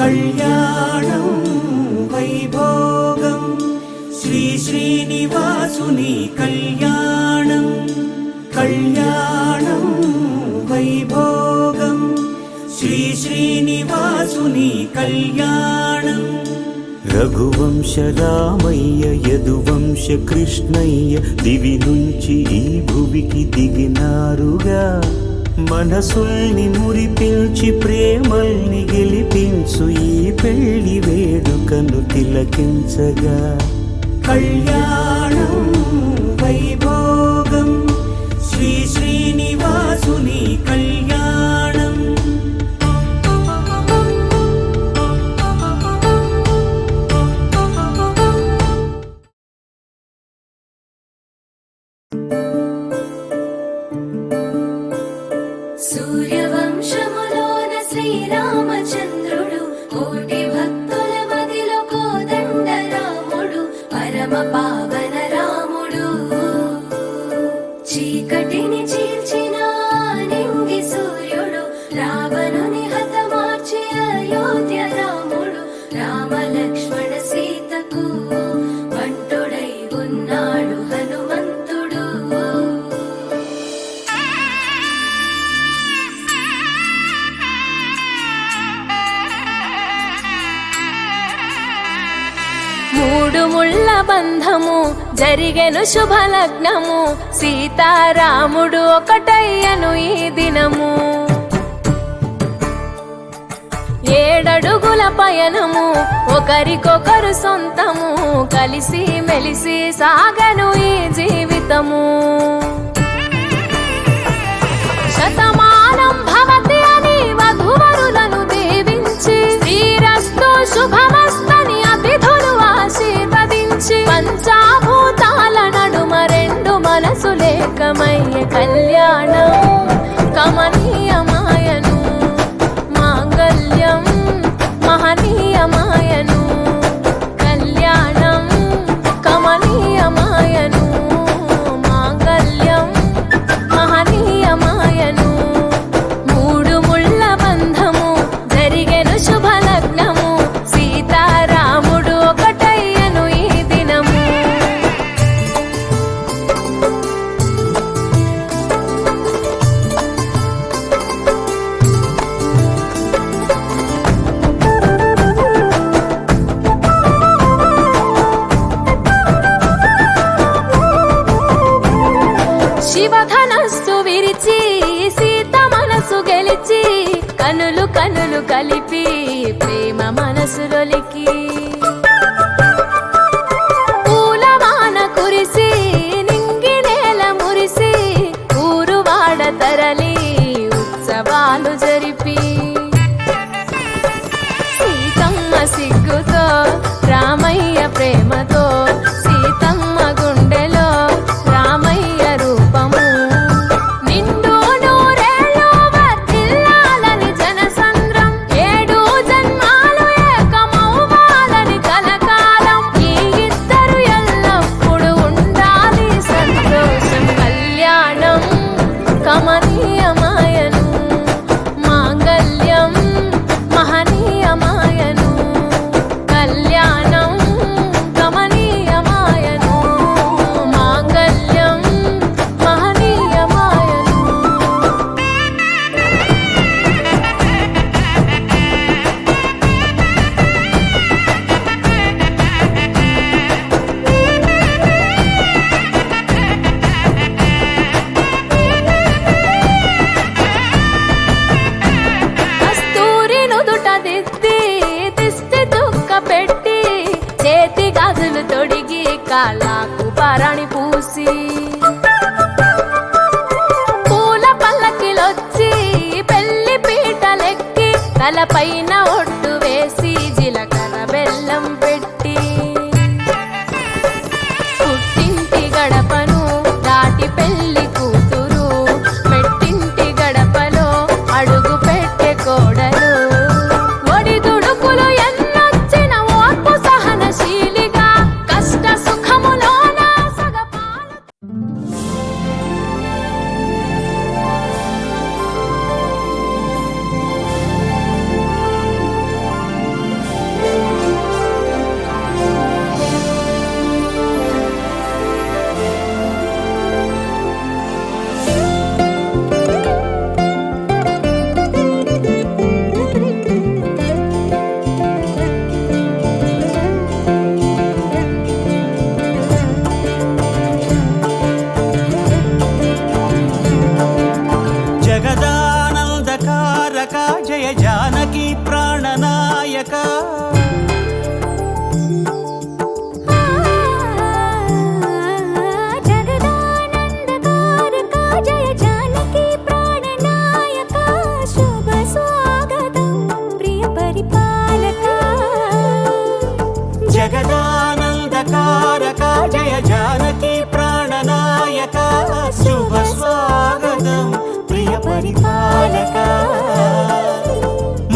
కళ్యాణం వైభోగం శ్రీ శ్రీనివాసుని కళ్యాణం కళ్యాణం వైభోగం శ్రీ శ్రీనివాసుని కళ్యాణం రఘువంశ రామయ్య యదువంశ కృష్ణయ్య దివి నుంచి ఈ భువికి దిగినారుగా మనసుల్ని మురిపించి ప్రేమల్ని గెలిపించు ఈ పెళ్లి వేడుకను తిలకించగా కళ్యాణం వైభోగం శ్రీ శ్రీనివాసుని కళ్యాణం సూర్యవంశములోన శ్రీరామచంద్రుడు కోటి భక్తుల మదిలో కోదండ రాముడు పరమ పావన రాముడు చీకటిని చీల్చిన నింగి సూర్యుడు రావణుని హతమార్చి అయోధ్య రాముడు రామ లక్ష్మణ సీతకు వంటుడై ఉన్నాడు హనుమంతుడు మూడు ముళ్ళ బంధము జరిగెను శుభలగ్నము సీతారాముడు ఒకటయ్యను ఈ దినము ఏడడుగుల పయనము ఒకరికొకరు సొంతము కలిసి మెలిసి సాగను ఈ జీవితము శతమానం భవతి అని వధువరులను దీవించి శ్రీరస్తు శుభమస్తని అతిథులు ఆశీర్వదించి పంచాభూతాల నడుమ రెండు మనసులేకమయ్యే కళ్యాణం కమనీయమాయను మాంగళ్యం మహనీయమాయను కళ్యాణం కమనీయమాయను మాంగళ్యం మహనీయమాయను మూడు ముళ్ళ బంధము జరిగెను శుభలగ్నము సీతారాముడు ఒకటయ్యను ఈ దినము శివధనస్సు విరిచి సీత మనసు గెలిచి కనులు కనులు కలిపి ప్రేమ మనసులొలికి పూలవాన కురిసి నింగి నేల మురిసి ఊరువాడ తరలి ఉత్సవాలు జరిపి సీతమ్మ సిగ్గుతో రామయ్య ప్రేమతో సీతమ్మ గుండెలో రామయ్య రూపము నిండు నూరేళ్ళు వర్ధిల్లాలని జనసంద్రం ఏడు జన్మాలు ఏకమవ్వాలని కలకాలం ఈ ఇద్దరు ఎల్లప్పుడూ ఉండాలి సంతోషం కళ్యాణం కమనీయమాయను మాంగళ్యం మహనీయమాయను కళ్యాణం కమనీయమాయను మాంగళ్యం మహనీయమాయను కస్తూరి నుదుట దిద్ది దిష్టి తుక్క పెట్టి చేతి గాజులు తొడిగి కాళ్ళకు పారాణి పూసి పూల పల్లకిలొచ్చి పెళ్లి పీటలెక్కి తలపైన ఒట్టు వేసి జీలకర్ర బెల్లం పెట్టి పుట్టింటి గడపను దాటి పెళ్లి కూతురు పెట్టింటి గడపలో అడుగు పెట్టే కోడలు ఒడిదుడుకులు ఎన్నొచ్చిన ఓర్పు సహనశీలిగా కష్ట సుఖములోన సగపాలు జయ జానకి ప్రాణనాయక జగదానందకారక జయ జానకి ప్రాణనాయక శుభ స్వాగతం ప్రియ పరిపాలక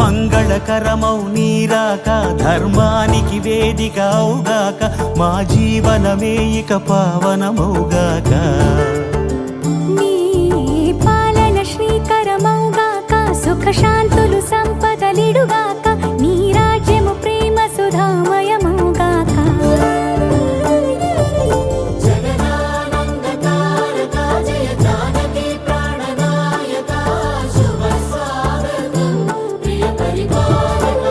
మంగళకరమౌ నీరాక ధర్మానికి వేదిక అవుగాక మా జీవనమే ఇక పావనమౌగాక నీ పాలన శ్రీకరమౌగాక సుఖ శాంతులు సంపదలిడుగాక నీ రాజ్యము ప్రేమ సుధామయమౌగాక జగదానందకారక జయ జానకి ప్రాణనాయక శుభ స్వాగతం ప్రియ పరిపాలక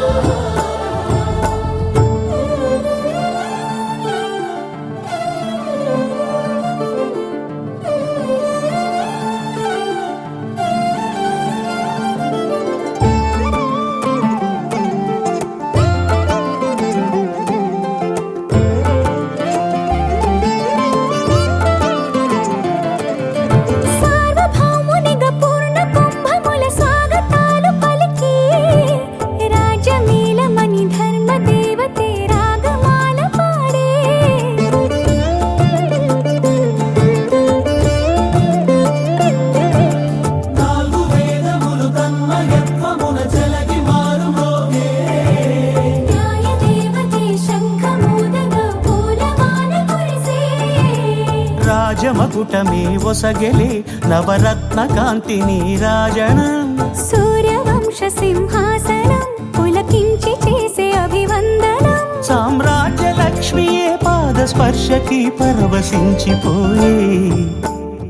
సార్వభౌమునిగా పూర్ణ కుంభముల స్వాగతాలు పలికి రాజమేళమణి ధర్మ దేవతే రాగమాల పాడే నాలుగు వేదములు తన్మయత్వమున చెలగి మారుమోగే న్యాయ దేవతే శంఖమూదగా పూలమాల కురిసే రాజమకుటమే ఒసగెలే నవరత్న కాంతి నీరాజనం సూర్యవంశ సింహాసనం పులకించి చేసే అభివందనం సామ్రాజ్య లక్ష్మియే పాద స్పర్శకి పరవశించిపోయే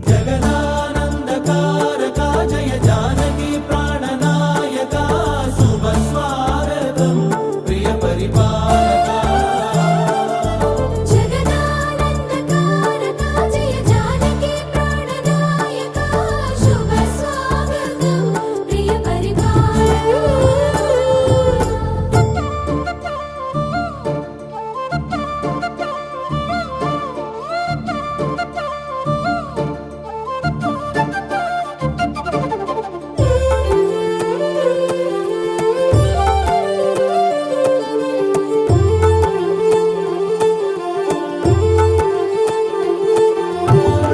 జగదానందకారక జయ జానకి ప్రాణనాయక శుభ స్వాగతం ప్రియ పరిపాలక జగదానందకారక జయ జానకి ప్రాణనాయక శుభ స్వాగతం ప్రియ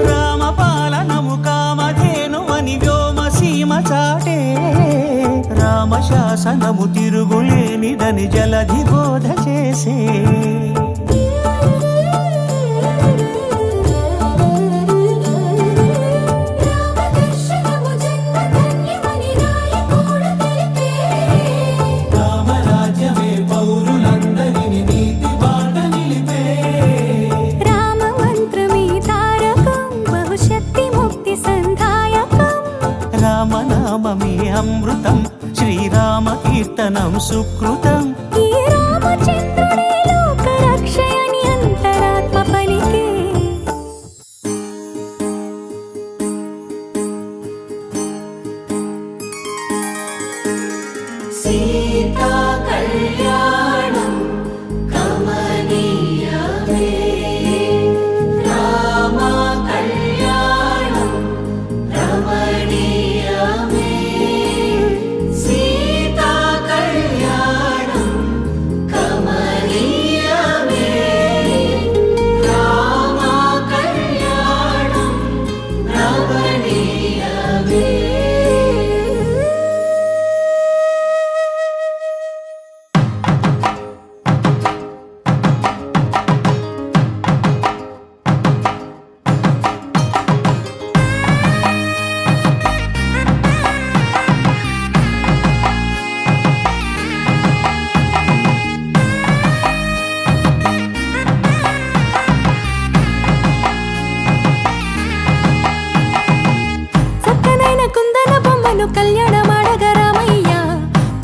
రామపాలనము కామధేను అని వ్యోమసీమ చాటే రామశాసనము తిరుగులేనిదని జలధి బోధ చేసే రామదర్శనము జన్మధన్యమని రాయకూడ తెలిపే రామరాజ్యమే పౌరులందరిని నీతి బాట నిలిపే రామ మంత్రమే తారకం బహుశక్తి ముక్తి సంధాయకం రామనామమే అమృతం శ్రీరామ కీర్తనం సుకృతం ఈ రామచంద్రుడే లోక రక్షయని అంతరాత్మ పలికే సీతా కళ్యాణం కమనీయమే రామ కళ్యాణం రమణీయమే సీతా కళ్యాణం కమనీయమే రామ కళ్యాణం రమణీయమే చక్కనైన కుందన బొమ్మను కళ్యాణమాడగా రామయ్య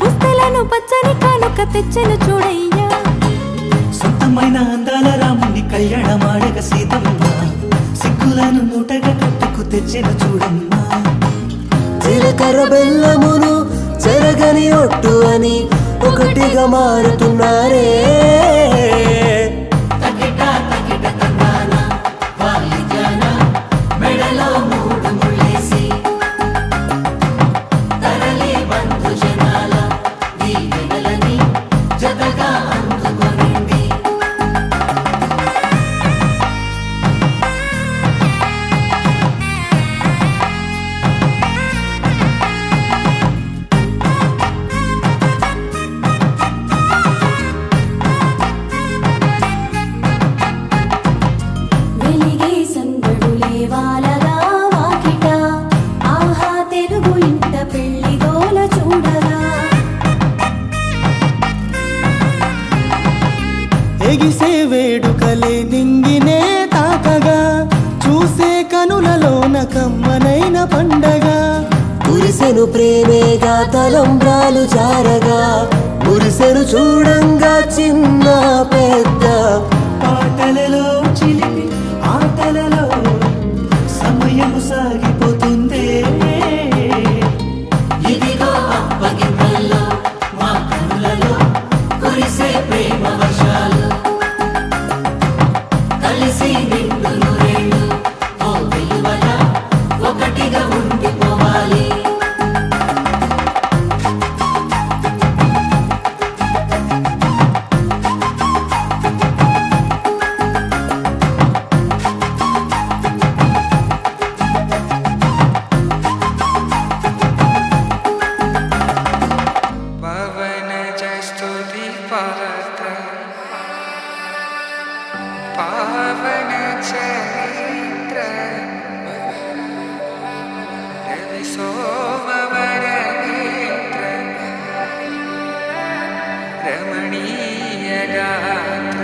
పుస్తలను పచ్చని కానుక తెచ్చెను చూడయ్యా సొంతమైన అందాల రాముని కళ్యాణమాడగ సీతమ్మ సిగ్గులను మూటగా కట్టుకు తెచ్చిన చూడమ్మా జీలకర్ర బెల్లమును చెరగ అని ఒట్టు అని ఒకటిగా మారుతున్నారే. తకిట తకిట తందాన వాలి జాన మెడలో మూడు ముళ్ళేసి తరలి బంధు జనాల దీవెనలని జతగా అందుకొనింది. వెలిగే సందడులే వాలగా వాకిట ఆహా తెలుగు ఇంట పెళ్లి గోల చూడగా ఎగిసే వేడుకలే నింగినే తాకగా చూసే కనులలోన కమ్మనైన పండగ. కురిసెను ప్రేమేగా తలంబ్రాలు జారగా మురిసెను చూడంగా చిన్న పెద్ద. పాటలలో చిలిపి ఆటలలో సమయము సాగిపోతుందే. ఇదిగో అప్పగింతల్లో మా కనులలో కురిసే ప్రేమ వర్షాలు కలిసి నిండు నూరేళ్ళు ఓ వెలువల ఒకటిగా ఉండిపోవాలి. పవన జస్తుతి పాత్ర పావన చరిత్ర రవి సోమవర నేత్ర రమణీయ గాత్ర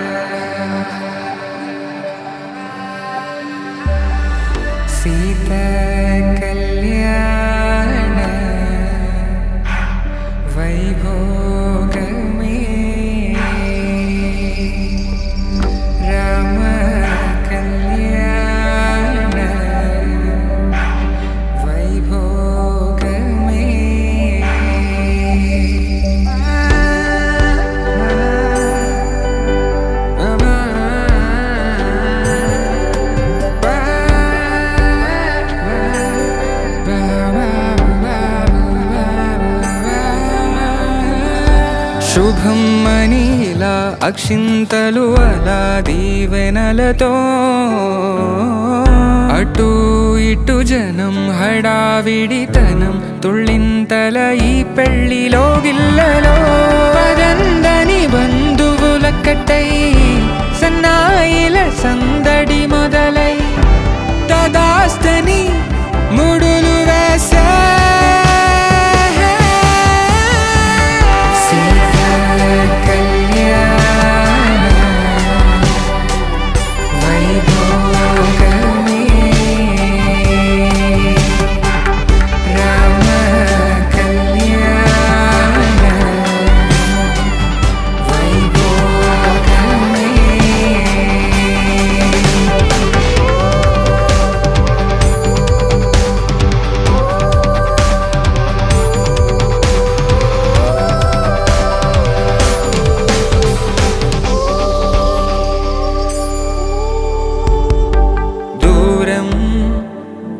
సీతా కళ్యాణ వైభోగమే రామ కళ్యాణ వైభోగమే. శుభం మనీలా అక్షింతలు అలా దీవెనలతో అటు ఇటు జనం హడావిడితనం తుళ్ళింతల ఈ పెళ్లిలో గిల్లలో పదందని బంధువులక్కటై సన్నాయిల సందడి మొదలై తదాస్తని ముడులు వేసే.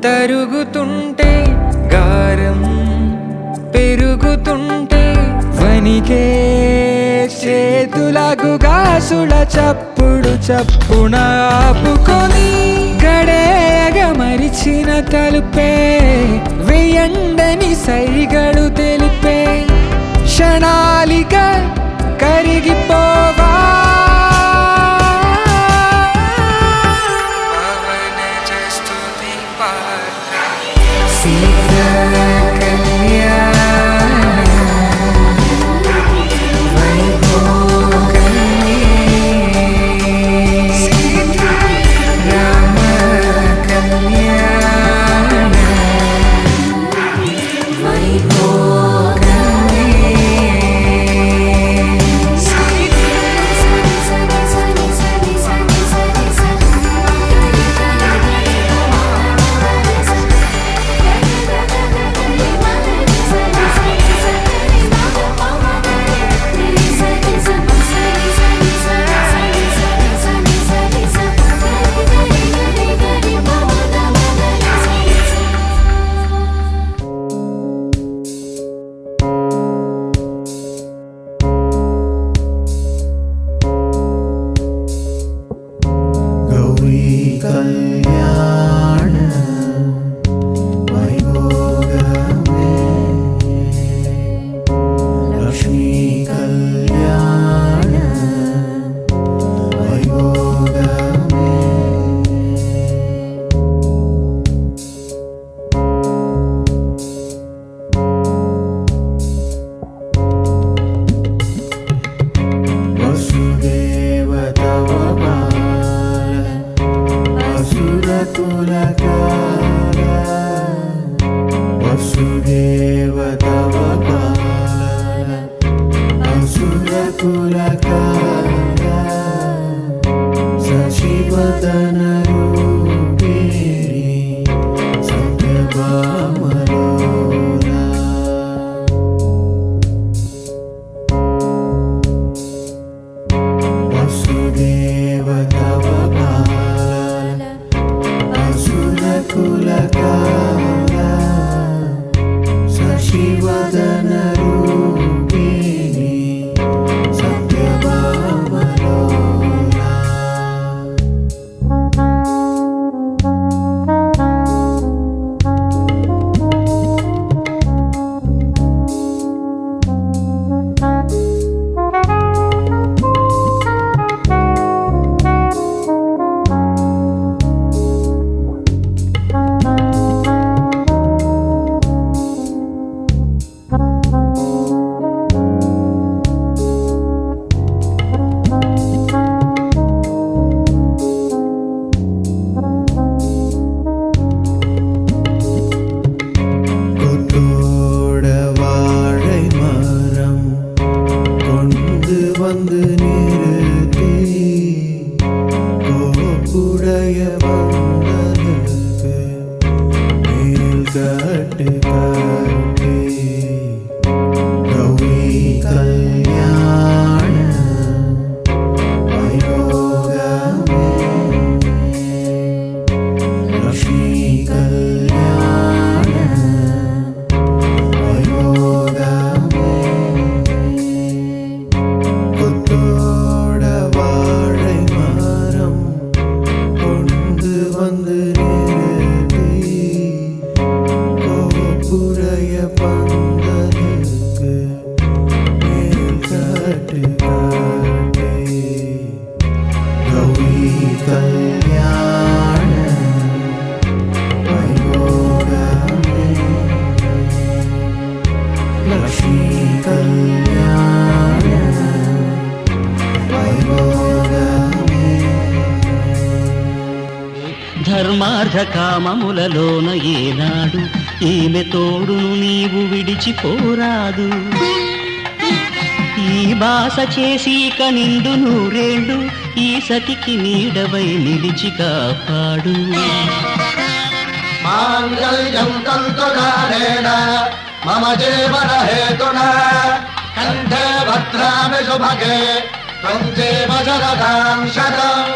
తరుగుతుంటే గారం పెరుగుతుంటే వనికే చేతులకు గాసుల చప్పుడు చప్పున ఆపుకొని గడేగ మరిచిన తలుపే వెయ్యండని సైగడు తెలిపే క్షణాలిక కరిగిపోవా. కులకాల శశివదన రూపిణి సత్యభామలోలా వసుదేవ తవ బాల అసుర కులకాల శశివదన రూపిణి సత్యభామలోలా கொத்தோட வாழை மரம் கொண்டு வந்து நிறுத்தி கோப்புடைய பந்தலுக்கு மேல் கட்டு கட்டி கௌரி கல்யாண வைபோகமே லக்ஷ்மி கல்யாண வைபோகமே கொத்தோட வாழை மரம் கொண்டு வந்து நிறுத்தி கோபுடைய பந்தலுக்கு மேல் கட்டு கட்டி கௌரி கல்யாண வைபோகமே லக்ஷ்மி கல்யாண వైభోగమే ధర్మార్థ కామములలోన ఏనాడు ఈమె తోడును నీవు విడిచిపోరాదు ఈ బాస చేసి కనిండు నూరేళ్ళు ఈ సతికి నీడవై నిలిచి కాపాడు మాంగళ్యం తంతుకారేణ మమ జీవన హేతునా కంఠే భద్రామి శుభగే త్వం జీవ శరదాం శతం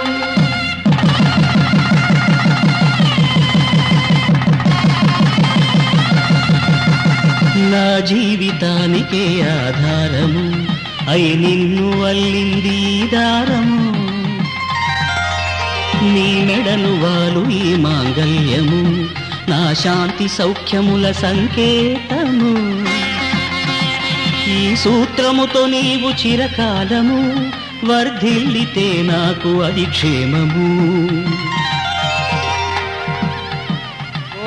నా జీవితానికే ఆధారము అయి నిన్ను అల్లింది ఈ దారము నీ మెడను వాలు ఈ మాంగళ్యము నా శాంతి సౌఖ్యముల సంకేతము ఈ సూత్రముతో నీవు చిరకాలము వర్ధిల్లితే నాకు అది క్షేమము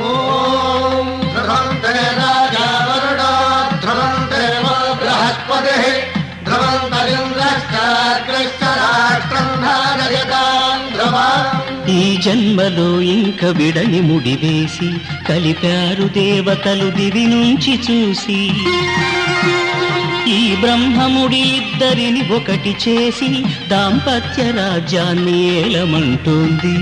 ఓం ధ్రువంతే రాజా వరుణో ధ్రువంతే బృహస్పతి ధ్రువంతరింద్రశ్చాగ్రశ్చ రాష్ట్రం ధారయతాం ధ్రువం ఈ జన్మలో ఇంక విడని ముడివేసి కలిపారు దేవతలు దివి నుంచి చూసి ఈ బ్రహ్మముడి ఇద్దరిని ఒకటి చేసి దాంపత్య రాజ్యాన్ని ఏలమంటోంది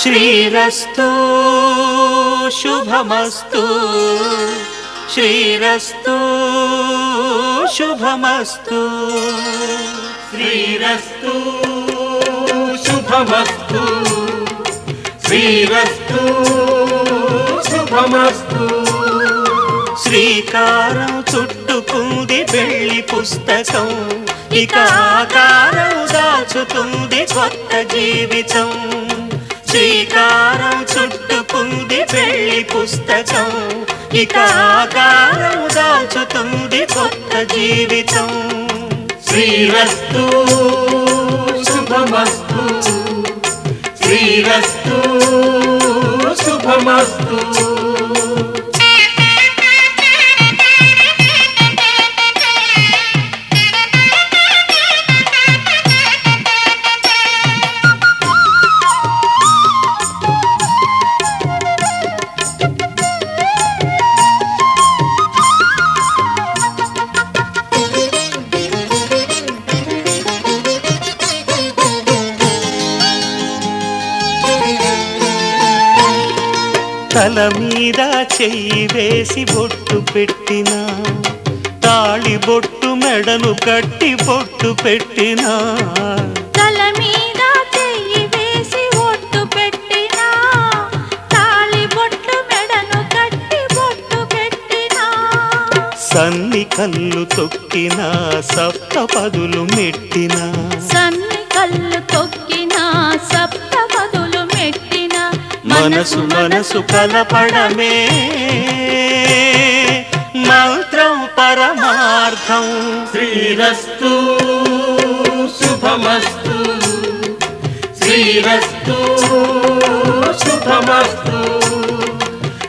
శ్రీరస్తు శుభమస్తు శ్రీరస్తు శుభమస్తు శ్రీరస్తు శుభమస్తు శ్రీరస్తు శుభమస్తు శ్రీకారం చుట్టుకుంది పెళ్లి పుస్తకం ఇక ఆకారం దాచుతుంది కొత్త జీవితం. శ్రీకారం చుట్టుకుంది పెళ్లి పుస్తకం. ఇక ఆకారం దాచుతుంది కొత్త జీవితం. శ్రీరస్తు శుభమస్తు, శ్రీరస్తు శుభమస్తు. తల మీద చెయ్యి వేసి బొట్టు పెట్టినా, తాళి బొట్టు మెడను కట్టి బొట్టు పెట్టినా, తల మీద చెయ్యి వేసి బొట్టు పెట్టినా, తాళి బొట్టు మెడను కట్టి బొట్టు పెట్టినా, సన్ని కళ్ళు తొక్కినా సప్త పదులు మెట్టినా, సన్ని కళ్ళు తొక్కినా సప్త పదులు మెట్టినా, మనసు మనసు కలపడమే మంత్రం పరమార్థం. శ్రీరస్తు శుభమస్తు, శ్రీరస్తు శుభమస్తు.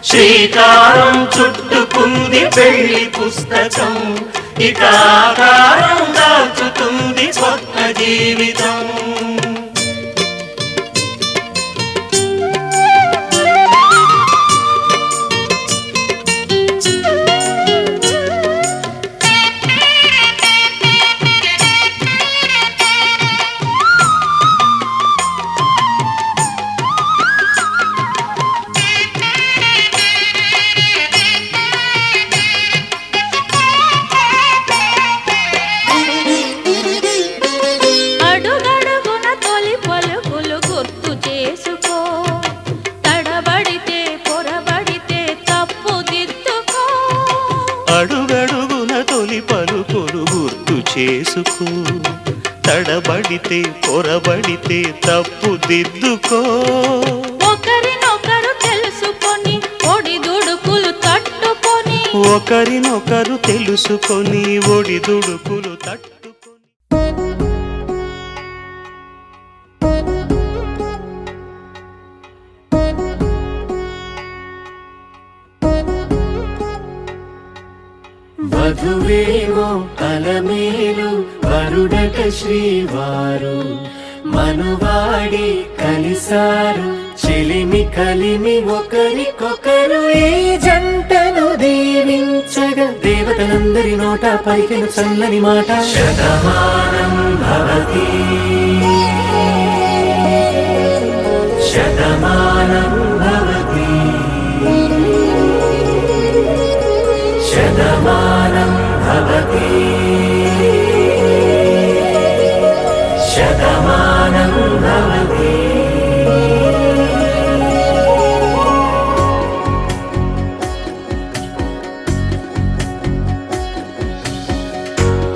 శ్రీకారం చుట్టుకుంది పెళ్లి పుస్తకం. ఇక ఆకారం దాచుతుంది కొత్త జీవితం. అడుగడుగున తొలి పలుకులు గుర్తు చేసుకో, తడబడితే పొరబడితే తప్పు దిద్దుకో. అడుగడుగున తొలి పలుకులు గుర్తు చేసుకో, తడబడితే పొరబడితే తప్పు దిద్దుకో. ఒకరినొకరు తెలుసుకొని ఒడిదుడుకులు తట్టుకొని, ఒకరినొకరు తెలుసుకొని ఒడిదుడుకులు తట్టుకొని. వధువేమో అలమేలు వరుడట శ్రీవారు, మనువాడి కలిసారు చెలిమి కలిమి ఒకరికొకరు. ఈ జంటను దీవించగా దేవతలందరి నోట పలికిన చల్లని మాట శతమానం భవతి, శతమానం భవతి, శతమానం భవతి, శతమానం భవతి.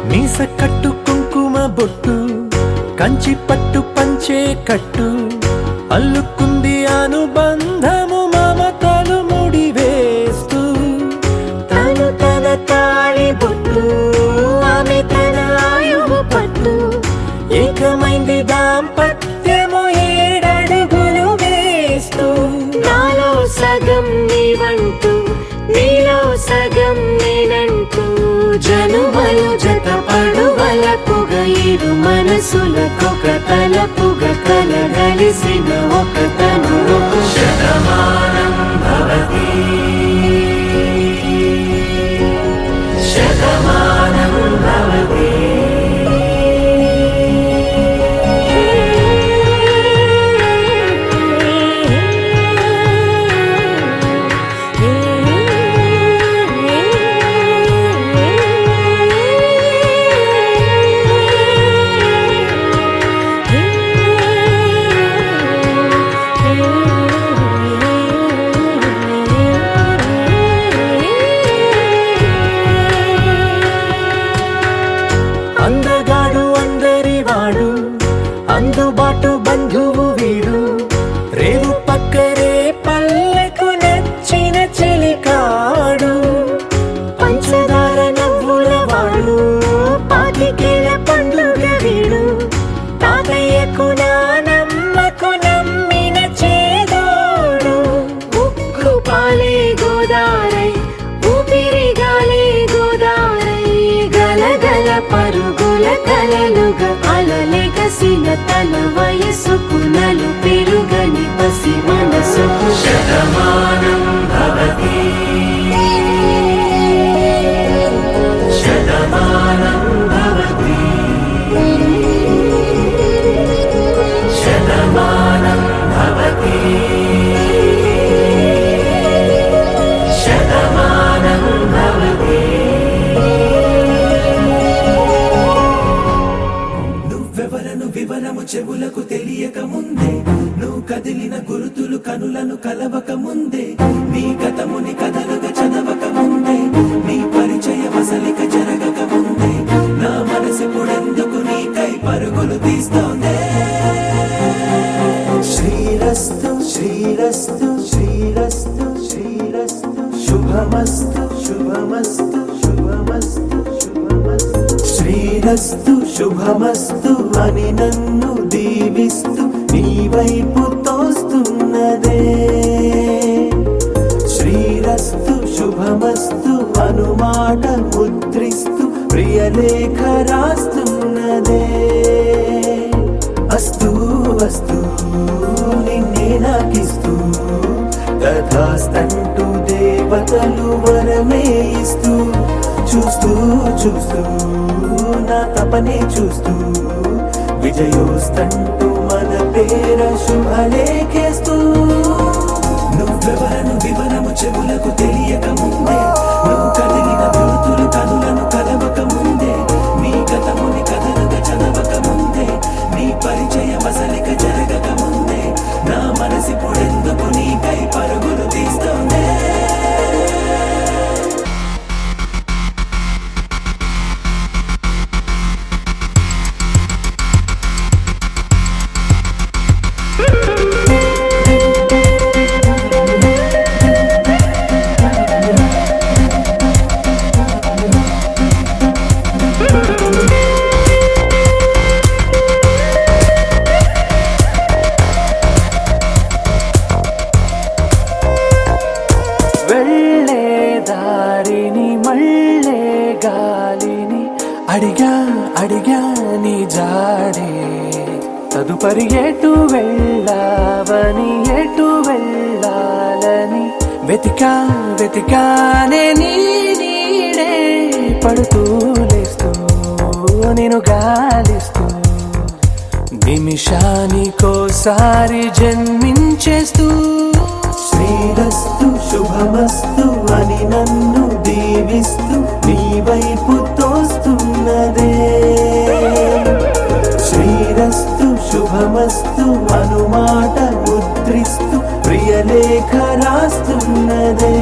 మీస కట్టు కుంకుమ బొట్టు, కంచి పట్టు పంచే కట్టు, అల్లుకుంది అనుబంధము మమతలు ముడివేస్తూ. తను తన తాళి బొట్టు, ఆమె తన ఆయువు పట్టు, ఏకమైంది దాంపత్యము 7 అడుగులు వేస్తూ. నాలో సగం నీవంటూ, నీలో సగం నేనంటూ, జనుమలు జత పడువలపుగ ఇరు మనసులకొక తలపుగ కలగలిసిన ఒక తను. శతమానం భవతి, శతమానం భవతి. బాటు బంధువు వీడు రేవు పక్కరే పల్లెకు నచ్చిన చెలికాడు పంచదార నవ్వుల వాడు పాతికేల పండుగ వీడు తాతయ్యకు నానమ్మకు నమ్మిన చేదోడు ఉక్కు పాలే గోదారై ఊపిరి గాలే గోదారై గలగల పరుగుల కలలుగా అలలెగసిన తన వయసుకు నలు పెరుగని పసి మనసుకు శతమానం భవతి శతమానం భవతి శతమానం భవతి శతమానం భవతి నువ్వెవరను వివరము చెవులకు తెలియక ముందే నువ్వు కదిలిన గురుతులు కనులను కలవక ముందే నీ గతముని కథలుగా చదవక ముందే నీ పరిచయ వసలిక జరగక ముందే నా మనసిపుడెందుకు నీకై పరుగులు తీస్తోందే శ్రీరస్తు శ్రీరస్తు శ్రీరస్తు శ్రీరస్తు శుభమస్తు శుభమస్తు శుభమస్తు శుభమస్తు శ్రీరస్తు శుభమస్తు అని నన్ను దీవిస్తూ నీ వైపు తోస్తున్నదే శ్రీరస్తు శుభమస్తు అనుమాట ముద్రిస్తూ ప్రియలేఖ రాస్తున్నదే అస్తు అస్తు నిన్నే నాకిస్తూ తథాస్తంటూ దేవతలు వరమే ఇస్తూ చూస్తూ చూస్తూ నా తపనే చూస్తూ విజయోస్తంటూ మన పేర శుభలేఖేస్తూ నువ్వెవరను వివరము చెవులకు తెలియక ముందే నువ్వు కదిలిన గుర్తులు కనులను కలవక ముందే నీ గతముని కథలుగా చదవక ముందే నీ పరిచయ వసలిక జరగక ముందే నా మనసిపుడెందుకు నీకై పరుగులు తీస్తోందే వెళ్ళే దారిని మళ్ళే గాలిని అడిగా అడిగా నీ జాడే తదుపరి ఎటు వెళ్ళావని ఎటు వెళ్ళాలని వెతికా వెతికానే నీ నీడే పడుతూ లేస్తూ నేను గాలిస్తూ నిమిషానికోసారి జన్మించేస్తూ శ్రీరస్తు శుభమస్తు అని నన్ను దీవిస్తూ నీ వైపు తోస్తున్నదే శ్రీరస్తు శుభమస్తు అనుమాట ముద్రిస్తూ ప్రియలేఖ రాస్తున్నదే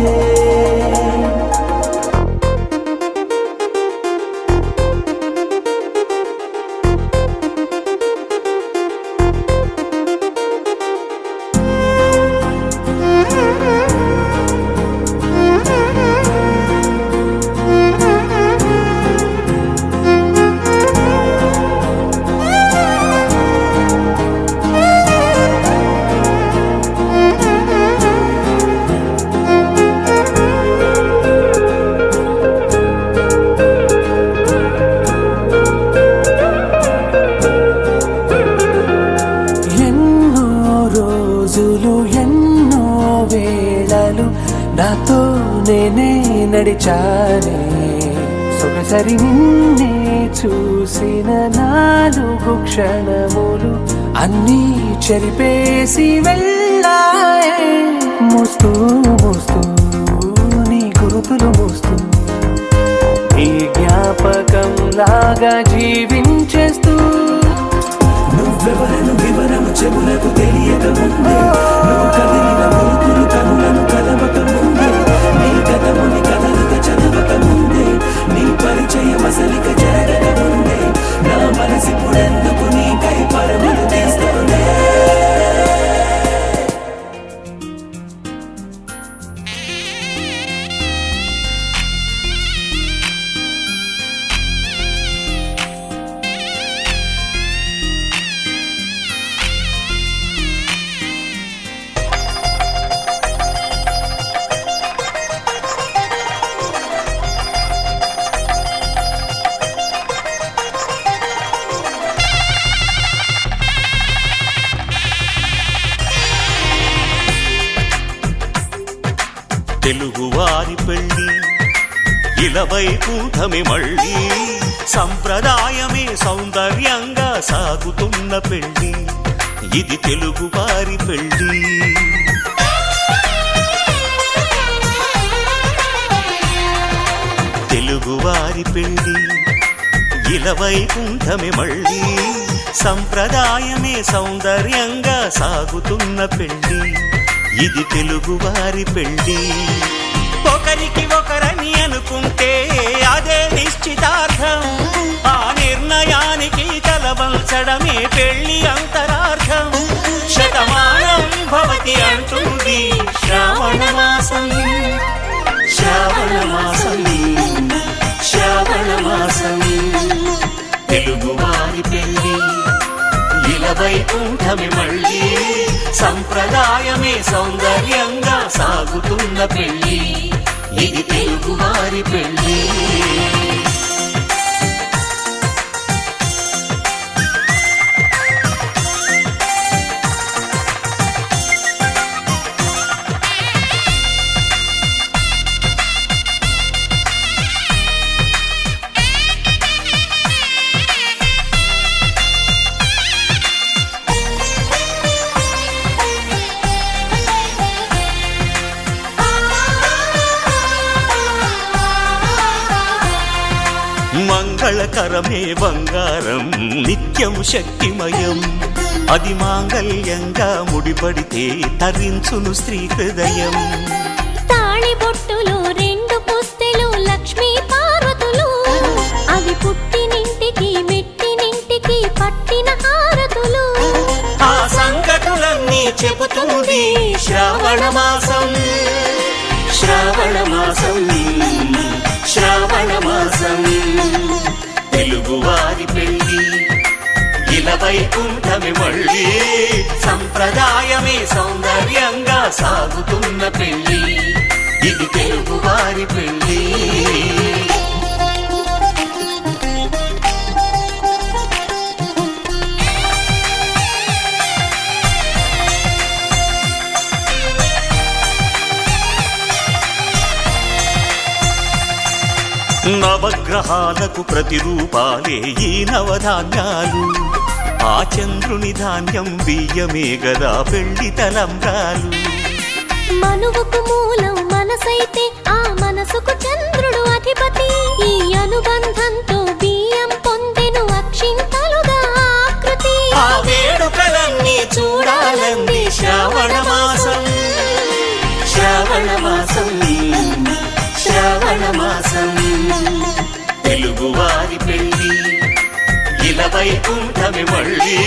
నాతో నేనే నడిచానే సొగసరి నిన్నే చూసిన 4 క్షణములు అన్నీ చెరిపేసి వెళ్ళాయే మోస్తూ మోస్తూ నీ గురుతులు మోస్తూ నీ జ్ఞాపకం లాగా జీవించేస్తూ నువ్వెవరను వివరము చెవులకు తెలియక ముందే నువ్వు కదిలిన గురుతులు కనులను కలవక ముందే నీ గతముని కథలుగా చదవక ముందే నీ పరిచయ వసలిక జరగక ముందే నా మనసిపుడెందుకు నీకై పరుగులు తీస్తా ఇలవైకుంఠమే మళ్ళీ సంప్రదాయమే సౌందర్యంగా సాగుతున్న పెళ్ళి ఇది తెలుగు వారి పెళ్ళి తెలుగువారి పెళ్ళి ఇలవైకుంఠమే మళ్ళీ సంప్రదాయమే సౌందర్యంగా సాగుతున్న పెళ్ళి ఇది తెలుగువారి పెళ్ళి ఒకరికి ఒకరని అనుకుంటే అదే నిశ్చితార్థం ఆ నిర్ణయానికి తలవంచడమే పెళ్ళి అంతరార్థం శతమానం భవతి అంటుంది శ్రావణ మాసం శ్రావణ మాసం శ్రావణ మాసం తెలుగువారి పెళ్ళి ఇలవైకుంఠమే మళ్ళీ సంప్రదాయమే సౌందర్యంగా సాగుతున్న పెళ్ళి ఇది తెలుగువారి పెళ్ళి మంగళకరమే బంగారం నిత్యం శక్తిమయం అది మాంగళ్యంగా ముడిపడితే తరించును స్త్రీ హృదయం తాళిబొట్టులో 2 పుస్తెలు లక్ష్మీ పార్వతులు అవి పుట్టినింటికి మెట్టినింటికి పట్టిన హారతులు ఆ సంగతులన్నీ చెబుతుంది శ్రావణ మాసం శ్రావణ మాసం శ్రావణ మాసం తెలుగువారి పెళ్ళి ఇలవైకుంఠమే మళ్ళీ సంప్రదాయమే సౌందర్యంగా సాగుతున్న పెళ్ళి ఇది తెలుగువారి పెళ్ళి నవగ్రహాలకు ప్రతిరూపాలే ఈ నవధాన్యాలు ఆ చంద్రుని ధాన్యం బియ్యమే గదా పెళ్లి తలంబ్రాలు మనువుకు మూలం మనసైతే ఆ మనసుకు చంద్రుడు అధిపతి ఈ అనుబంధంతో బియ్యం పొందెను అక్షింతలుగా ఆకృతి ఆ వేడుకలన్నీ చూడాలంది శ్రావణ మాసం శ్రావణ మాసం శ్రావణ మాసం తెలుగువారి పెళ్ళి ఇలవైకుంఠమే మళ్ళీ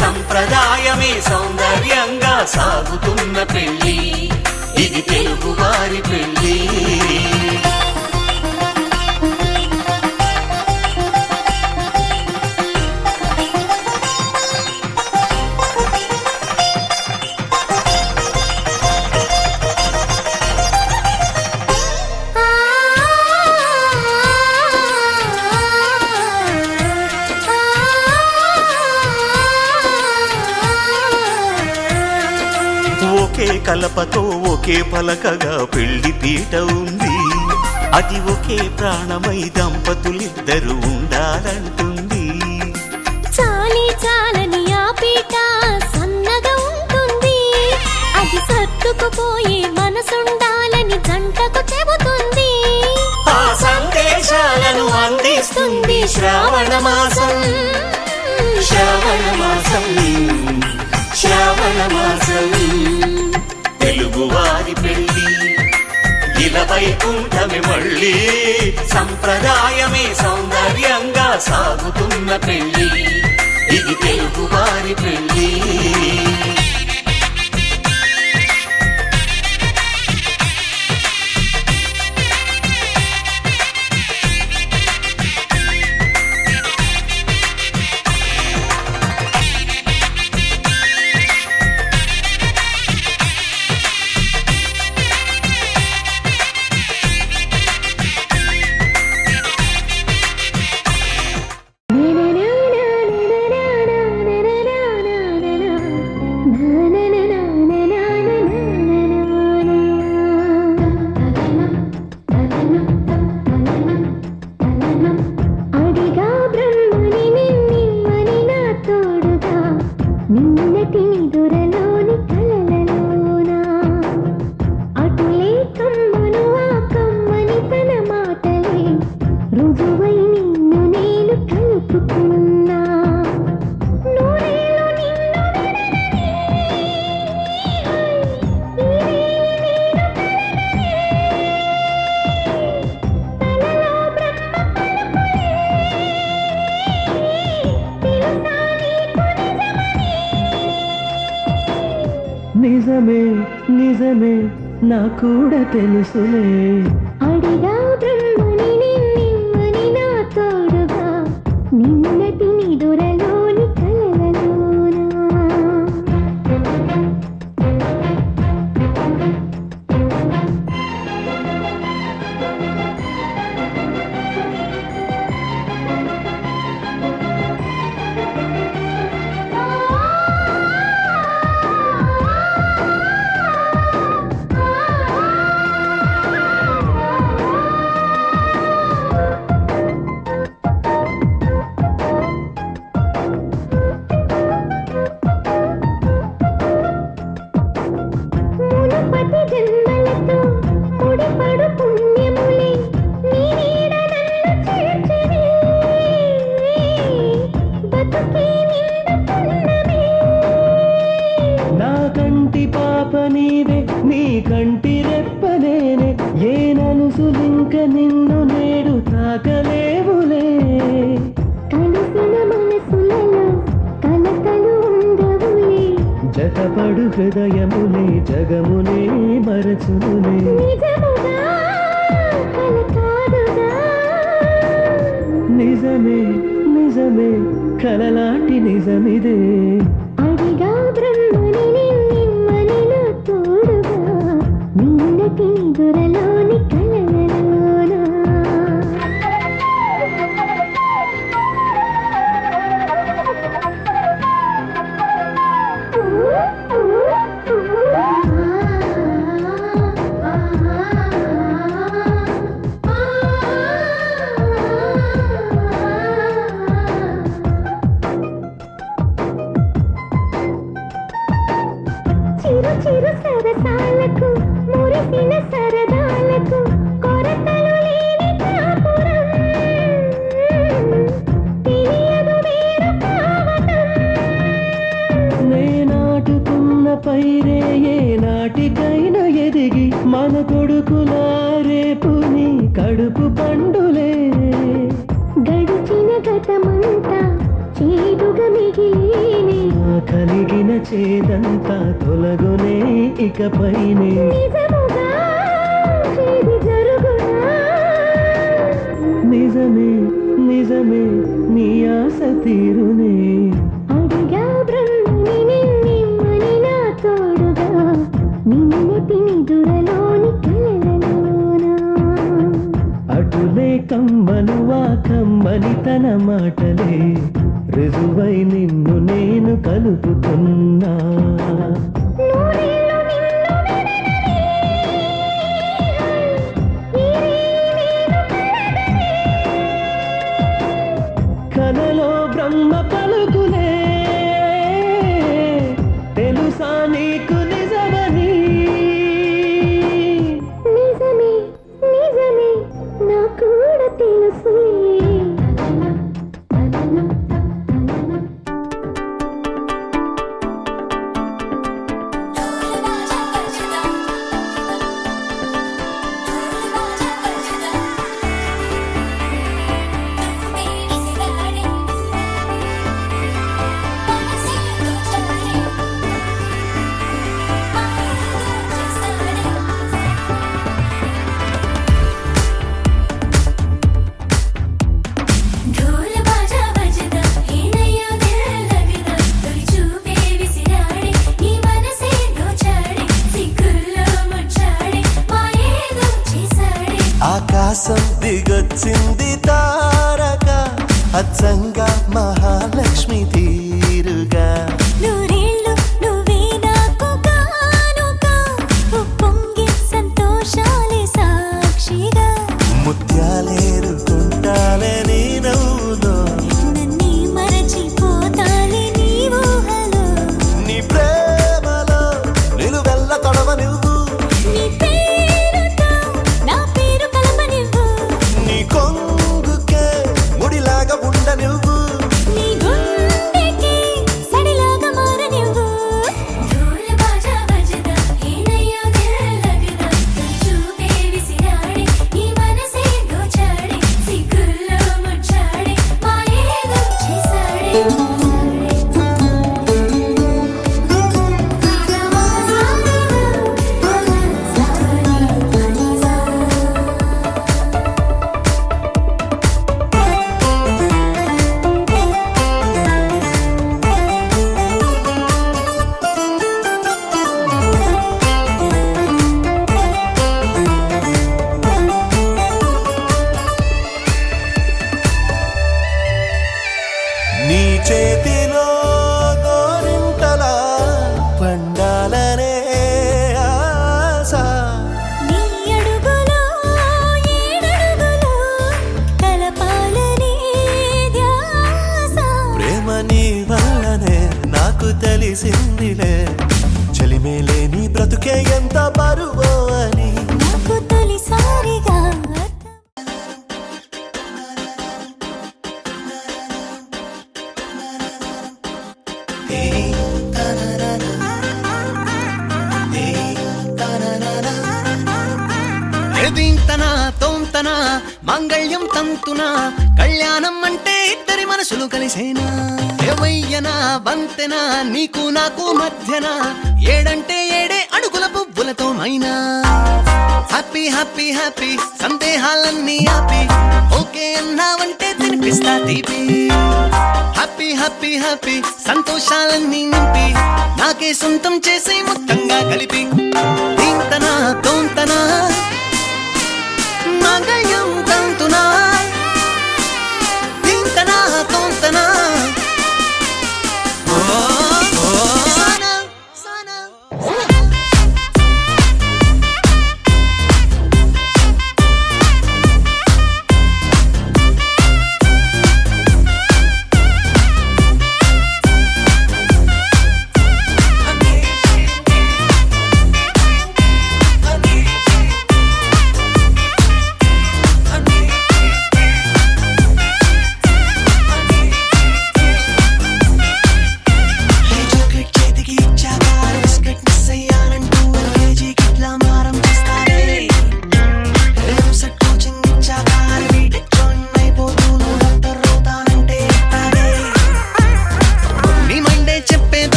సంప్రదాయమే సౌందర్యంగా సాగుతున్న పెళ్ళి ఇది తెలుగువారి పెళ్ళి ఒకే కలపతో ఒకే పలకగా పెళ్లి పీట ఉంది అది ఒకే ప్రాణమై దంపతులిద్దరు ఉండాలంటుంది చాలి చాలని ఆ పీట సన్నగా ఉంటుంది అది సర్దుకుపోయే మనసుండాలని జంటకు చెబుతుంది ఆ సందేశాలను అందిస్తుంది శ్రావణ మాసం శ్రావణ మాసం శ్రావణ మాసం తెలుగువారి పెళ్ళి ఇలవైకుంఠమే మళ్ళీ సంప్రదాయమే సౌందర్యంగా సాగుతున్న పెళ్ళి ఇది తెలుగువారి పెళ్ళి నిజమే నిజమే నా కూడా తెలుసులే అడిగా బ్రహ్మని నిమ్మని నా తోడుగా నిన్నటి నిదురలోని కలలలోనా మునుపటి జన్మలతో ముడిపడు పుణ్యములే నీ నీడ నన్ను చేర్చెనే బతుకే నిండు పుణ్యమే నా కంటి పాప నీవే నీ కంటి రెప్పనేనే ఏ నలుసులింక నిన్ను నేడు తాకలేవులే కలిసిన మనసులలో కలతలు ఉండవులే జతపడు హృదయములే జగమునే మరచునులే నిజముగా కల కాదుగా నిజమే నిజమే కలలాంటి నిజమిదే అడిగా బ్రహ్మని నిమ్మని నా తోడుగా నిన్నటి నిదురలోని కలలలోనా చిరు చిరు సరసాలకు మురిసిన సరదాలకు కొరతలు లేని కాపురం తెలియదు వేరు కావటం నేనాటుకున్న పైరే ఏ నాటికైనా ఎదిగి మన కొడుకులా రేపు నీ కడుపు పండులే గడిచిన గతమంతా చేదుగా మిగిలేనే కలిగిన చేదంతా తొలగునే ఇకపైనే నిజముగా ఇది జరుగునా నిజమే నిజమే నీ ఆశ తీరునే అడిగా బ్రహ్మని నిమ్మని నా తోడుగా నిన్నటి నిదురలోని కలలలోనా అటులే కమ్మను ఆ కమ్మని తన మాటలే రుజువై నిన్ను నేను కలుపుతున్నా నూరేళ్ళు నిన్ను విననని నేను కలగనే కలలో బ్రహ్మ పలుకులే తెలుసా నీకు నిజమని నిజమే నిజమే నా కూడా తెలుసులే ఆకాశం దిగొచ్చింది తారక అచ్చంగా మహాలక్ష్మి తీరుగా నూరేళ్ళు నువ్వే నాకు కానుక ఉప్పొంగే సంతోషాలే సాక్షిగా ముత్యాలేరుకుంటాలే నీ నవ్వులో నన్నే మరచిపోతాలే నీ ఊహలో నీ ప్రేమలో నిలువెల్ల తొడవ నువ్వు నీ పేరుతో నా పేరు కలపనివ్వు నీ కొంగుకే ముడిలాగా ఉండ నువ్వు నీ గుండెకి సడిలాగా మారనివ్వు ఢోల్ బాజా బజదా ఏనయ్యో దిల్ లగదా చూపే విసిరాడే నీ మనసే దోచాడే సిగ్గుల్లో ముచ్చాడే మాయేదో చేసాడే చేతిలో గోరింటలా పండాలనే ఆశ. నీ అడుగులో ఏడడుగులో కలపాలని ధ్యాస. ప్రేమ నీ వల్లనే నాకు తెలిసిందిలే, చలిమేలే నీ బ్రతుకే ఎంత బరువో అని. నాకు తొలిసారిగా దీంతనా తోంతనా మాంగళ్యం తంతునా, కళ్యాణం అంటే ఇద్దరి మనసులు కలిసేనా. ఏవయ్యనా బంతెనా నీకు నాకు మధ్యన, ఏడంటే ఏడే అడుగుల పువ్వులతో మైనా. హ్యాపీ హ్యాపీ హ్యాపీ సందేహాలన్నీ ఆపి, ఓకే అన్నావంటే తినిపిస్తా తీపి. హ్యాపీ హ్యాపీ హ్యాపీ సంతోషాలన్నీ నింపి, నాకే సొంతం చేసే మొత్తంగా కలిపి. దీంతనా తోంతనా మాంగళ్యం తంతునా, దీంతనా తోంతనా. సానా సానా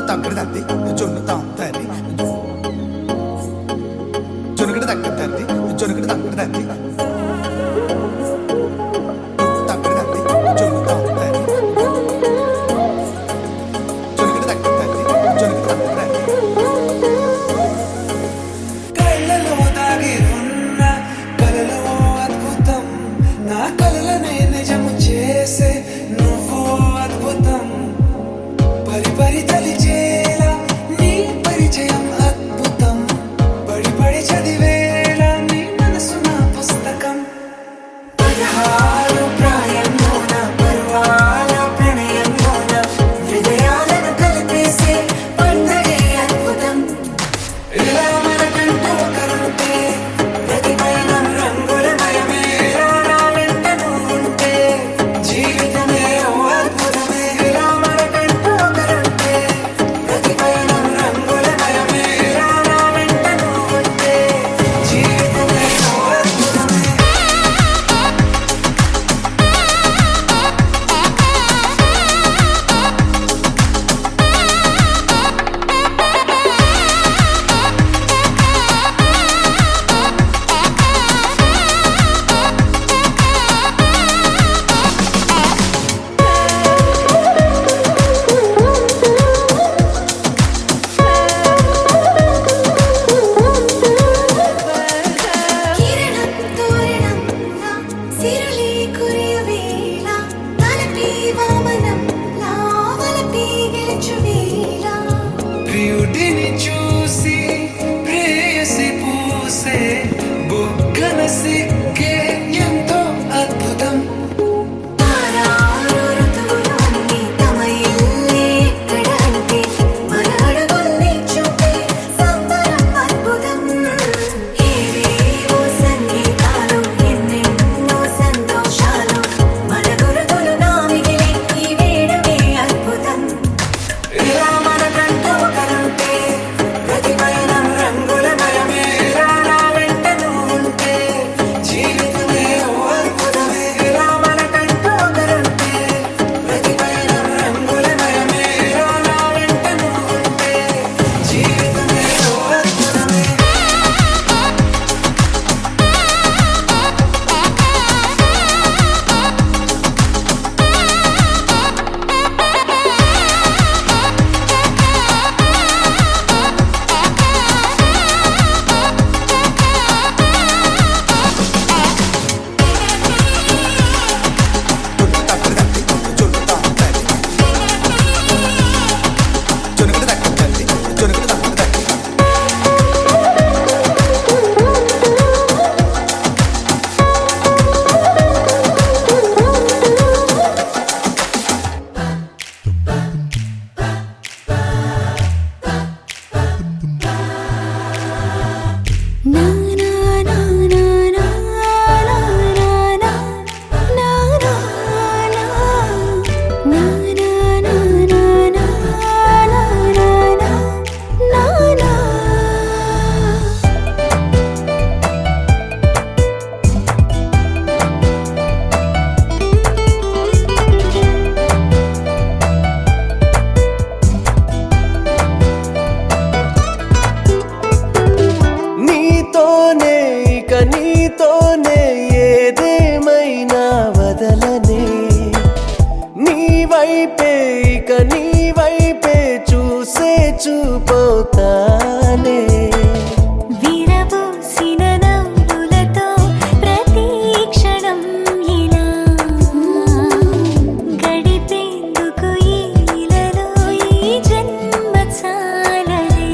తగ్గడదండి జొన్ను తాగుతారు జొనుగడ తగ్గదండి జొనుగడ తగ్గదండి కలలనే నిజము చేసే నువ్వు అద్భుతం పరి పరి తలిచేలా నీ పరిచయం అద్భుతం పడి పడి చదివేలా నీ మనసు నా పుస్తకం 16 ప్రాయంలోన పర్వాల ప్రణయంలోన హృదయాలను కలిపేసే పండగే అద్భుతం ఇలా మనకంటూ ఒకరుంటే ప్రతి పయనం రంగులమయమే ఇలా నా వెంట నువ్వుంటే జీవితమే ఓ అద్భుతమే ఇలా మనకంటూ ఒకరుంటే ప్రతి పయనం రంగులమయమే ఇలా నా వెంట నువ్వుంటే జీవితమే ఓ అద్భుతమే కిరణం తోరణంలా సిరులే కురియవేళ తలపి వామనంలా వలపి గెలుచువేళ ప్రియుడిని చూసి ప్రేయసి పూసే బుగ్గన సిగ్గే ఎంతో అద్భుతం తారారు ఋతువులన్నీ తమ ఇల్లే ఎక్కడ అంటే మన అడుగుల్ని చూపే సంబరం అద్భుతం ఏవేవో సంగీతాలు ఎన్నెన్నో సంతోషాలు మన గురుతులు నామిగిలే ఈ వేడుకే అద్భుతం ఇలా మనకంటూ ఒకరుంటే ప్రతి పయనం రంగులమయమే ఇలా నా వెంట నువ్వుంటే జీవితమే ఓ అద్భుతమే ఇలా మనకంటూ ఒకరుంటే ప్రతి పయనం రంగులమయమే ఇలా నా వెంట నువ్వుంటే జీవితమే ఓ అద్భుతమే నా నా నా నా నా నా నా నా నా నా నా నా నీతోనే ఇక నీతోనే ఏదేమైనా వదలనే నీ వైపే ఇక నీ వైపే చూసే చూపోతానే విరబూసిన నవ్వులతో ప్రతి క్షణం ఇలా గడిపేందుకు ఈలలో ఈ జన్మ చాలలే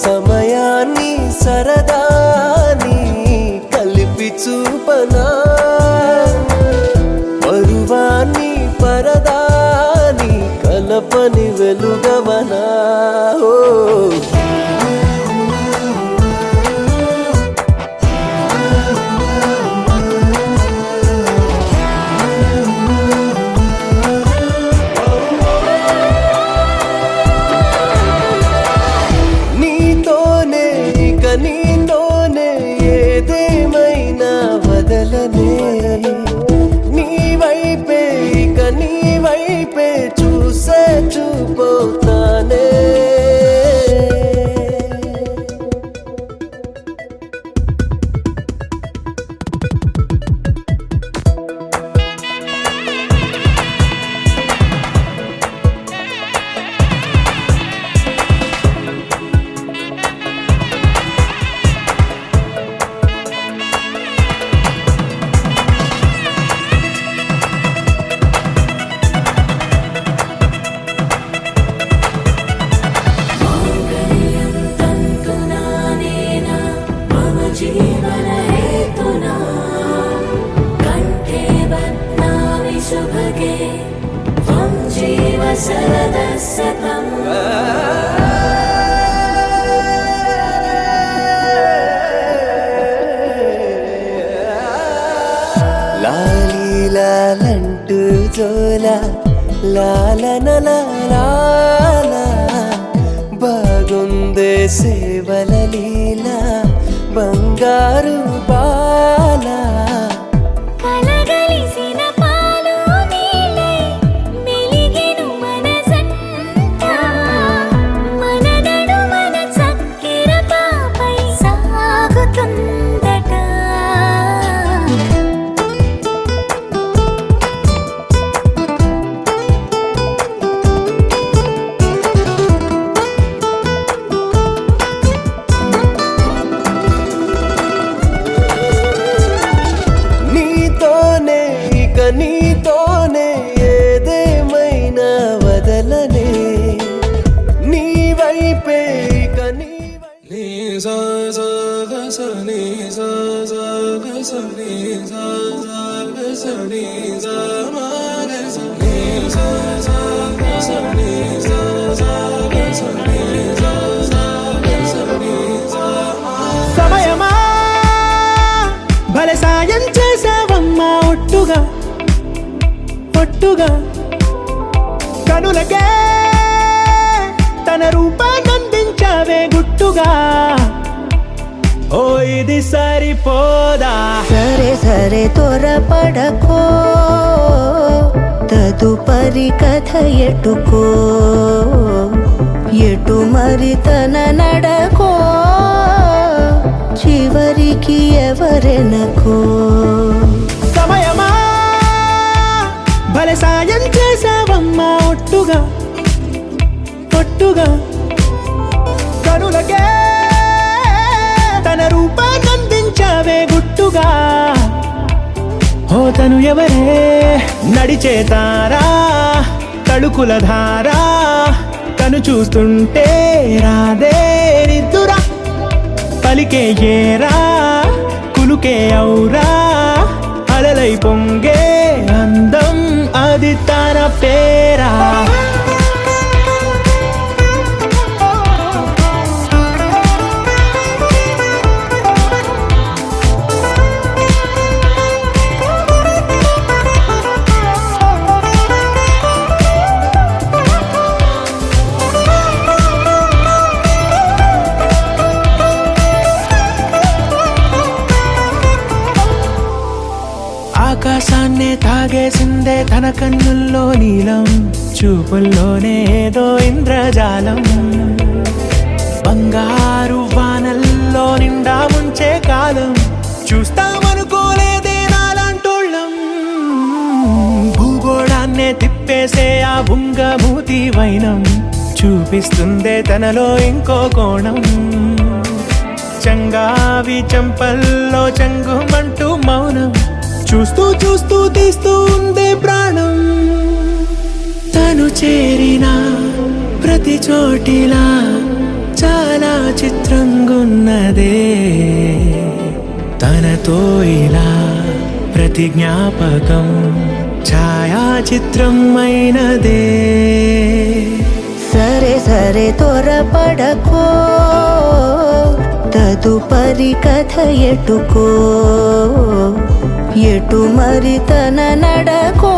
సమయాన్ని సరదాని కలిపి చూపనా పరువాన్ని పరదాని కలపని వెలుగవనా ఓ शुभगे त्वं जीव शरदः शतम् లాలీ లాలంటూ జోలా లాలన లాలా బాగుందే సేవల లీలా బంగారు బాలా కలగలిసిన పాలు నీలే మెలిగెను మనసంతా మన నడుమన చక్కెర పాపై సాగుతుందట నీతోనే ఇక నీతోనే ఏదేమైనా వదలనే నీ వైపే ఇక నీ సమయమా భలే సాయం చేసావమ్మా ఒట్టుగా ఒట్టుగా కనులకే తన రూపాన్నందించావే గుట్టుగా ఓ ఇది సరిపోదా సరే సరే త్వరపడకో తదుపరి కథ ఎటుకో ఎటు మరి తన నడకో చివరికి ఎవరెనకో సమయమా భలే సాయం చేసావమ్మా ఒట్టుగా ఒట్టుగా కనులకే తన రూపాన్నందించావే గుట్టుగా ఓ తను ఎవరే నడిచే తారా తడుకుల ధారా తను చూస్తుంటే రాదే నిద్దురా పలికే ఏరా కులుకే ఔరా అలలై పొంగే అందం అది తన పేరా ఆకాశాన్నే తాగేసిందే తన కన్నుల్లో నీలం చూపుల్లోనే ఏదో ఇంద్రజాలం బంగారు వానల్లో నిండా ముంచే కాలం చూస్తామనుకోలేదే నాలాంటోళ్ళం భూగోళాన్నే తిప్పేసే ఆ బుంగమూతి వైనం చూపిస్తుందే తనలో ఇంకో కోణం చంగావి చంపల్లో చంగుమంటూ మౌనం చూస్తూ చూస్తూ తీస్తూ ఉందే ప్రాణం తను చేరిన ప్రతి చోటిలా చాలా చిత్రంగున్నదే తనతో ఇలా ప్రతి జ్ఞాపకం ఛాయాచిత్రం అయినదే సరే సరే త్వరపడకో తదుపరి కథ ఎటుకో ఎటు మరి తన నడకో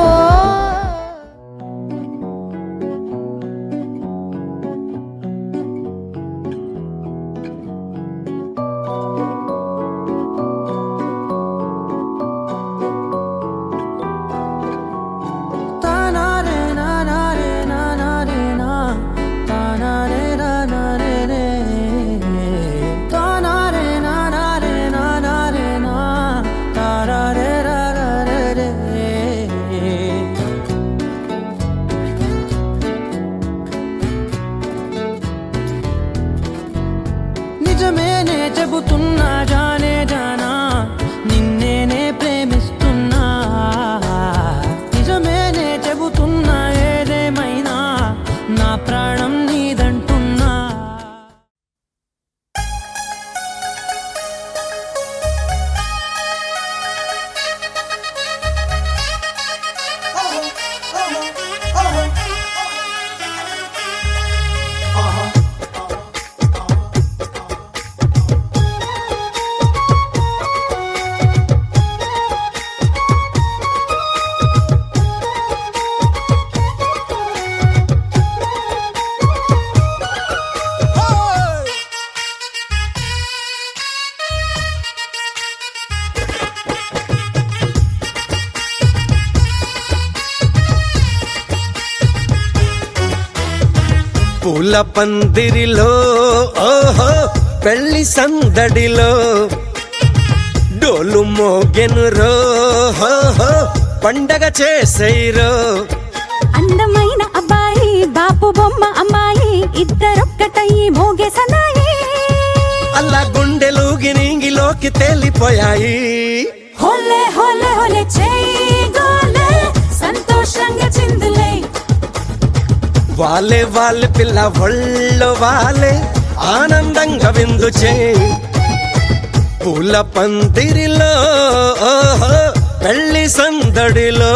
పూల పందిరిలో ఓహో పెళ్లి సందడిలో డోలు మోగెను రో పండగ చేసేరో. అందమైన అబ్బాయి బాపు బొమ్మ అమ్మాయి ఇద్దరొక్కటయ్యి మోగే సన్నాయి. అలా గుండెలుగి నీంగిలోకి తేలిపోయాయి. హోలే హోలే హోలే చేయి గోలే సంతోషంగా చిందులే. వాలే వాళ్ళ పిల్ల ఒళ్ళో వాలే ఆనందంగా విందు చేయి. పూల పందిరిలో పెళ్లి సందడిలో.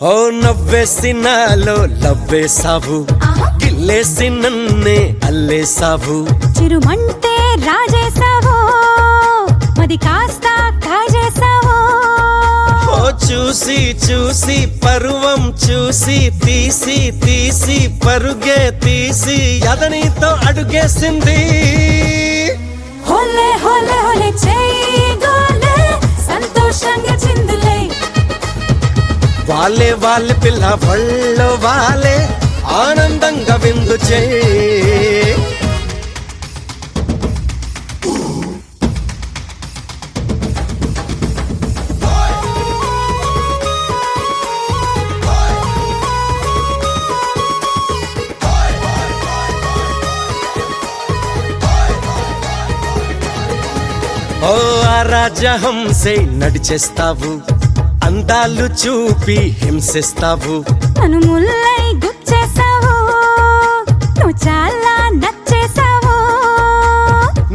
ఓ నవ్వేసి నాలో లవ్వేసావు గిల్లేసి నన్నే అల్లేసావు. చిరుమంటే రాజేసావో మది కాస్త కాజేసావో. ఓ చూసి చూసి పరువం చూసి తీసి తీసి పరుగే తీసి అదనితో అడుగేసింది. హోలే హోలే హోలే చేయి గోలే సంతోషంగా చిందులే. వాలే వాళ్ళ పిల్ల ఒళ్ళో వాలే ఆనందంగా విందు చేయి. ఓ ఆ రాజహంసే నడిచేస్తావు అందాలు చూపి హింసిస్తావు. నన్ను ముల్లై గుచ్చేసావో నువ్వు చాలా నచ్చేసావో.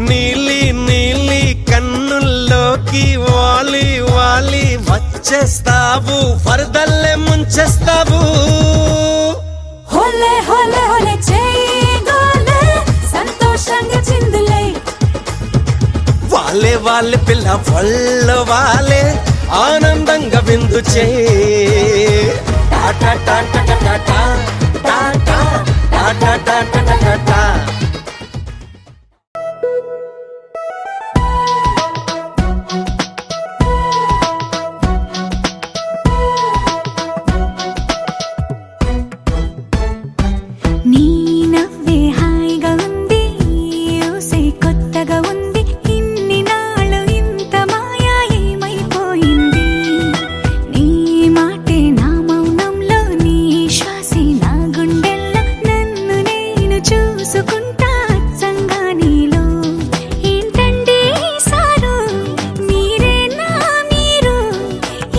నీలి నీలి కన్నుల్లోకి వాలి వాలి వచ్చేస్తావు వరదల్లే ముంచేస్తావు. హోలే హోలే హోలే చేయి గోలే సంతోషంగా చిందులే. వాలే వాళ్ళ పిల్ల ఒళ్ళో వాలే ఆనందంగా విందు చేయి. టాటా టాటా టాటా టాటా టాటా టాటా టాటా. నీ నవ్వే హాయిగా ఉంది ఊసే కొత్తగా ఉంది. ఇన్ని నాళ్ళు ఇంత మాయా ఏమైపోయింది. నీ మాటే నా మౌనంలో నీ శ్వాసే నా గుండెల్లో నన్ను నేను చూసుకుంటా అచ్చంగా నీలో. ఏంటండి సారు మీరేనా మీరు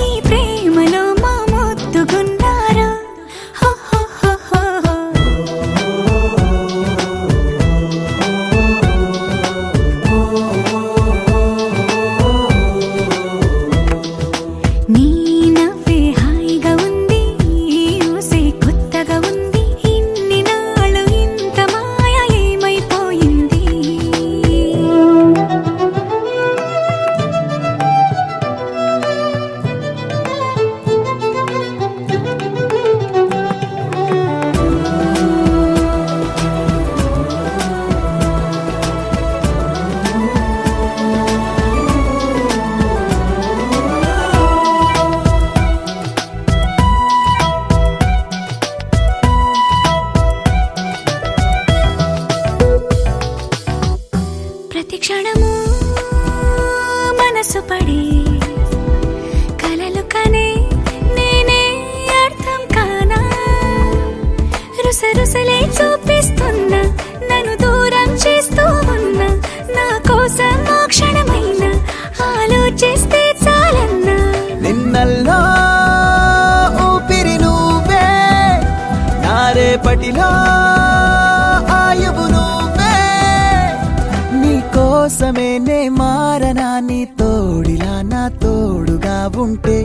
ఈ ప్రేమలో మా మొత్తుకున్నారు. హో హో హో హో హో. నీ నవ్వే హాయిగా ఉంది ఊసే కొత్తగా ఉంది. ఇన్ని నాళ్ళు ఇంత మాయ ఏమైపోయింది. ప్రతి క్షణము మనసు పడే కలలు కనే నేనే అర్థం కానా. రుసరుసలే చూపిస్తున్నా నన్ను దూరం చేస్తూ ఉన్నా. నా కోసం ఓ క్షణమైన ఆలోచిస్తే చాలన్నా. నిన్నల్లో ఊపిరి నువ్వే నా రేపటిలో ఆయువు నువ్వే. నీ కోసమే నే మారనా నీ తోడిలా నా తోడుగా ఉంటే.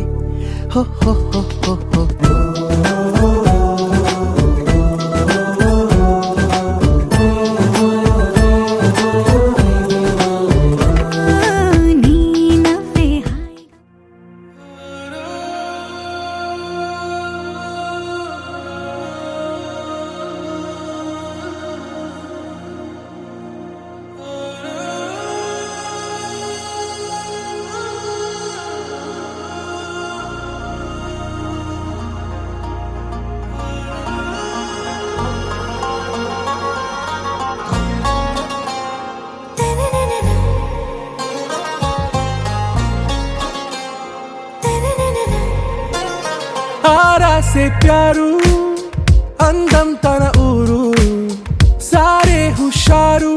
హో హో హో హో హో. ఆరాసే ప్యారు అందం తన ఊరు సారే హుషారు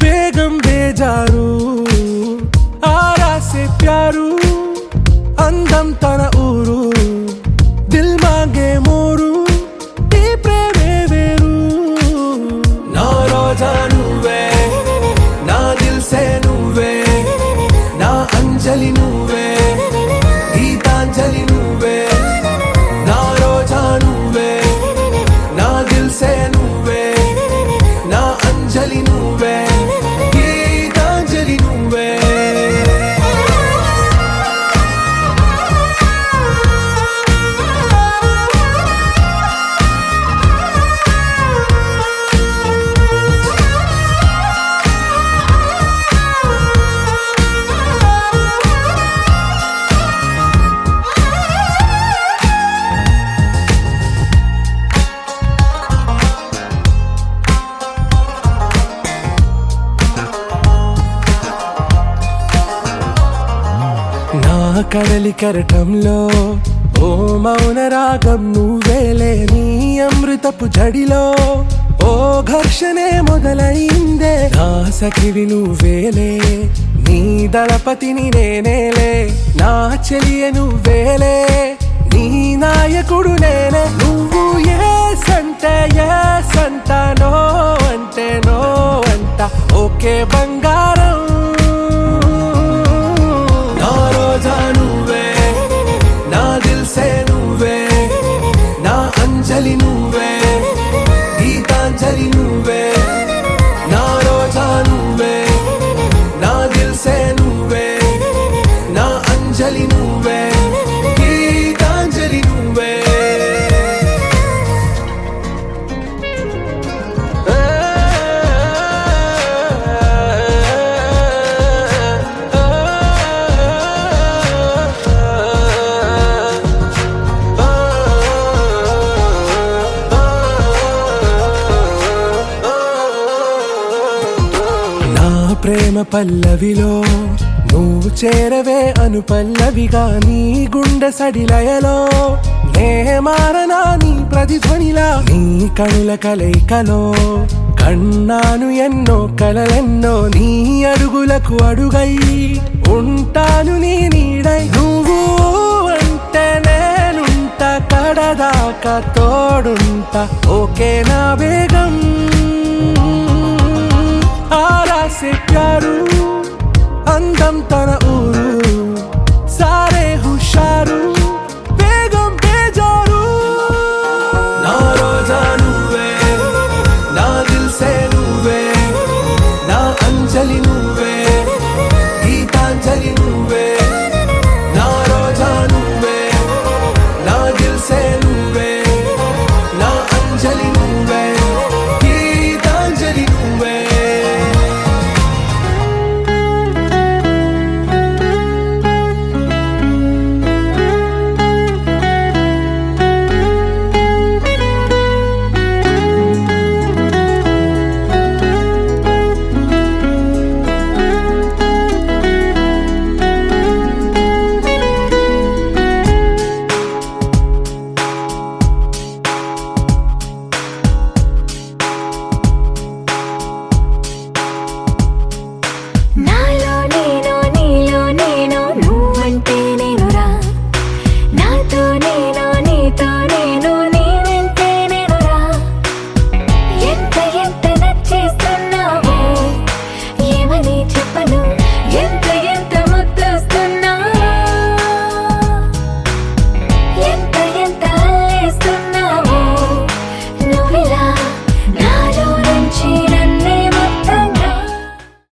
బేగం బేజారు ఆరాసే ప్యారు అందం తన ఊరు దిల్ మాంగే మోరు ఈ ప్రేమే వేరు నా రోజా నువ్వే నా దిల్ సే నువ్వే నా అంజలి నువ్వే గీతాంజలి నువ్వే నా రోజా నువ్వే నా దిల్ సే నువ్వే నా అంజలి నువ్వే గీతాంజలి నువ్వే నా కడలి కరటంలో ఓ మౌన రాగం నువ్వేలే నీ అమృతపు జడిలో ఓ ఘర్షణే మొదలైందే నా సఖివి నువ్వేలే నీ దళపతిని నేనేలే నా చెలియ నువ్వేలే నీ నాయకుడు నేనే నువ్వు ఏ సంట నో అంటే నో అంట ఓకే బంగారం నా రోజా నువ్వే నా దిల్ సే నువ్వే నా అంజలి నువ్వే గీతాంజలి నువ్వే నా రోజా నువ్వే నా దిల్ సే నువ్వే నా అంజలి నువ్వే గీతాంజలి నువ్వే నా ప్రేమ పల్లవిలో నువ్వు చేరవే అను పల్లవిగా నీ గుండె సడిలయలో నే మారనా నీ ప్రతిధ్వనిలా నీ కనుల కలయికలో కన్నాను ఎన్నో కలలెన్నో నీ అడుగులకు అడుగై ఉంటాను నీ నీడై నువ్వు అంటే నేనుంట కడదాకా తోడుంటా ఓకే నా బేగం ఆరాసే ప్యారు అందం తన ఊరు